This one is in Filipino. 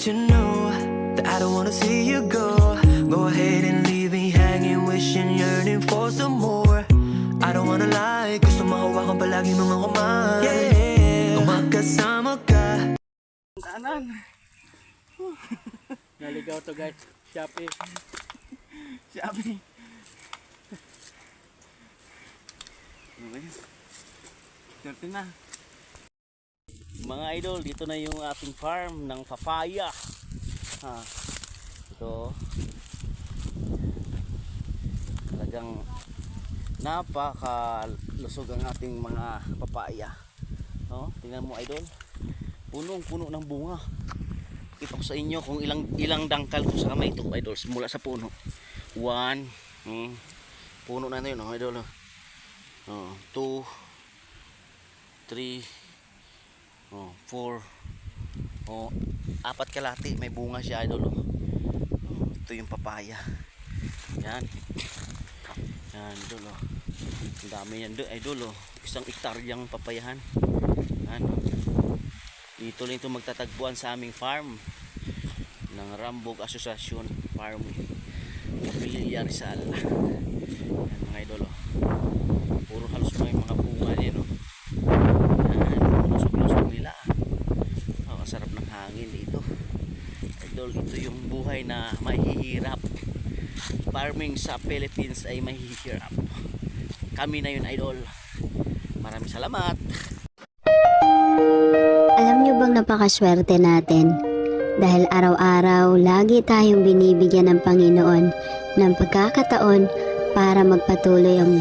let you know that I don't wanna see you go. Go ahead and leave me hanging, wishing, yearning for some more. I don't wanna lie, gusto mahawakan palagi nung ako man. Yeah, kung magkasama ka. Anan. Naligaw to guys. Shopee. Shopee. Swerte na. Mga idol, dito na yung ating farm ng papaya. Ito. Talagang napakalusog ang ating mga papaya. Tingnan mo idol. Punong-puno ng bunga. Ito ko sa inyo kung ilang dangkal ko sa kamay ito idol mula sa puno. 1 puno na yun idol. 2 3 4 4 kalahati may bunga siya idol. Ito yung papaya. Yan idol. Ang dami yan idol. Isang ektaryang papayahan. Yan. Dito lang ito magtatagpuan sa aming farm ng Rambog Association Farm Pamilya Rizal. Yan mga idol. Puro halos mga bunga yan. Yan, lusog-lusog nila. Sarap ng hangin dito. Idol, ito yung buhay na mahihirap. Farming sa Philippines ay mahihirap. Kami na yun idol. Maraming salamat. Alam nyo bang napakaswerte natin? Dahil araw-araw lagi tayong binibigyan ng Panginoon ng pagkakataon para magpatuloy ang buhay.